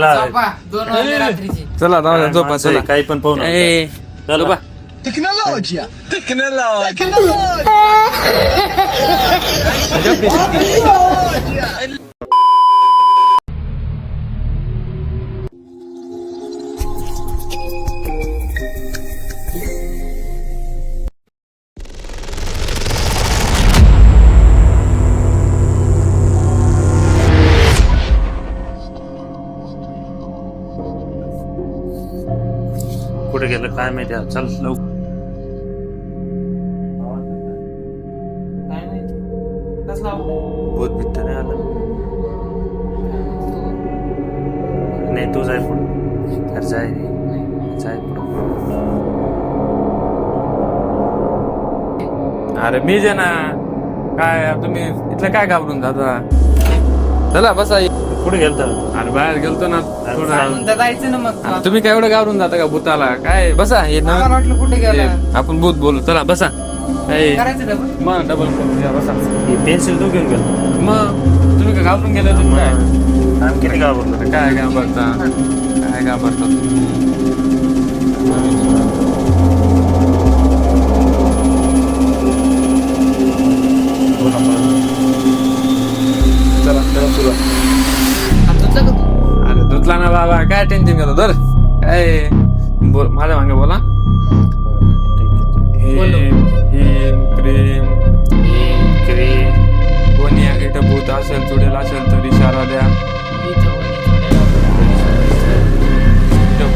रात्रीची चला जाऊ द्या, झोपा चला. काही पण पाहू ए, चला बा. Tecnologia! कुठे गेलं काय माहिती आता. चल लवकर. काय माहिती कसला भूत बित्त नाही आलं. नाही तू जाय पुढं. तर जाय जाय पुढं. अरे मी जे ना काय तुम्ही इथलं काय घाबरून जाता. चला बसा. कुठे गेलता. अरे बाहेर गेलतो ना थोडं. म्हणता जायचं ना मग. तुम्ही काय एवढं घाबरून जाता का भूताला. काय बसा. हे मला नवीन वाटलं कुठे गेला हे, आपण भूत बोलू. चला बसा. ए, करायचं डबल. मग डबल करूया बसा. पेन्सिल तू घेऊन गेलो. मग तुम्ही काय घाबरून गेले तुम्ही काय. आम्ही किती घाबरलो. काय घाबरता. काय घाबरता तुम्ही. चला चला सुरू. तुझं का तू? अरे धुतला ना बाबा. काय टेन्शन घेतो धर. काय बोल माझ्या मागे बोला. हिम हिम क्रीम कोणी इथं भूत असेल चुडेल असेल तर इशारा द्या. इथं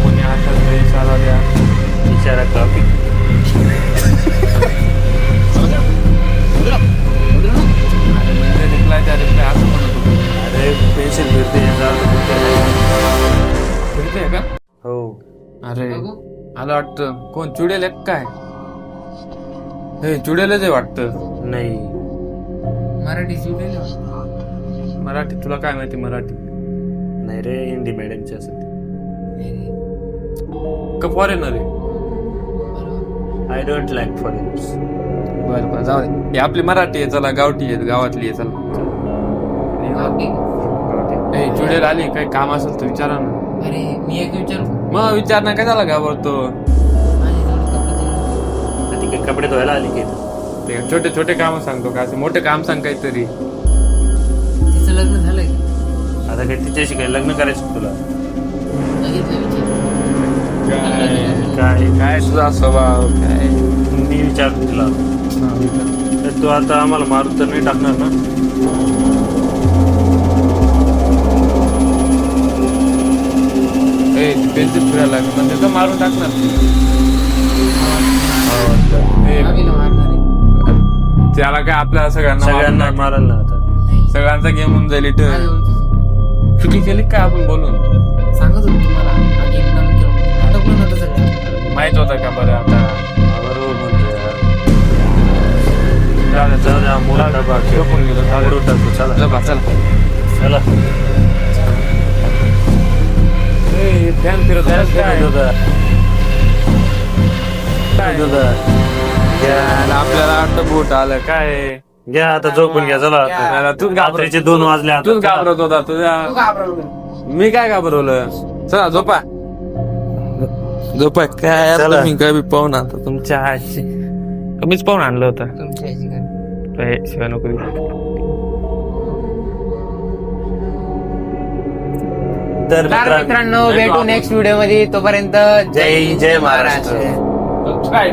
कोणी असेल तर इशारा द्या. इशारा कॉपी. अरे म्हणजे रिप्लाय द्या रिप्लाय असं म्हणत होतो. अरे पेन्सिल फिरते फिरते का. हो. अरे मला वाटतं कोण चुडेल एक काय. हे चुडेलच आहे वाटतं. नाही मराठी शिवलेलं. मराठी तुला काय माहिती मराठी. नाही रे हिंदी मॅडमची असं का फॉरेनर आहे. I don't like foreigners. बरं बरं जाऊ दे. ही आपली मराठी आहे. चला गावठी आहे गावातली आहे. चला ए चुडेल आली काही काम असेल तर विचारा ना. अरे मी एक विचारू. मग विचार ना काय झाला घाबरतो. माझे थोडे कपडे ती काय कपडे धुवायला आली की. ते छोटे छोटे काम सांगतो का असं मोठे काम सांग काहीतरी. तिचं लग्न झालंय का? आता काय तिच्याशी काय लग्न करायचं तुला. बघितलं विचार. काय काय तुझा स्वभाव काय. मी विचारतो तुला. तर तू आता आम्हाला मारून तर नाही टाकणार ना. ए पेन्सिल फिरायला लागली म्हणजे तर मारून टाकणार. ए, आम्ही ना मारणार आहे. त्याला काय आपल्या सगळ्यांना सगळ्यांना मारून मारायला ना आता. नाही. सगळ्यांचा गेम होऊन जाईल इथं. माझ्या ओळखीचं. चुकी केली काय आपण बोलून. सांगत होतो तुम्हाला हा गेम नवीन केलं. आता कोण होतं सगळं. माहित होतं का बरं आता. बरोबर म्हणतोय यार. जाऊ दे, जाऊ द्या मोडा टाका. झोपून गेलो. जाऊ दे. मोडून टाकू. चला चला चला. चला. ए, फॅन फिरत आहे. काय? काय? याला आपल्याला वाटतं बोट आलं काय. घ्या आता झोपून घ्या. चला याला तूच रात्रीचे 2 वाजले आता. तूच घाबरत होता तुझ्या. तू घाबरवलं. मी काय घाबरवलं. चला झोपा झोपा. काय यार चला. तुम्ही काय बी पाहून आता तुमच्या आजी कमीच पाहून आणलं होतं. तुमची आजी काय. शिवाय नको देऊ. तर तर मित्रांनो भेटू नेक्स्ट व्हिडिओ मध्ये. तोपर्यंत जय जय महाराष्ट्र. काय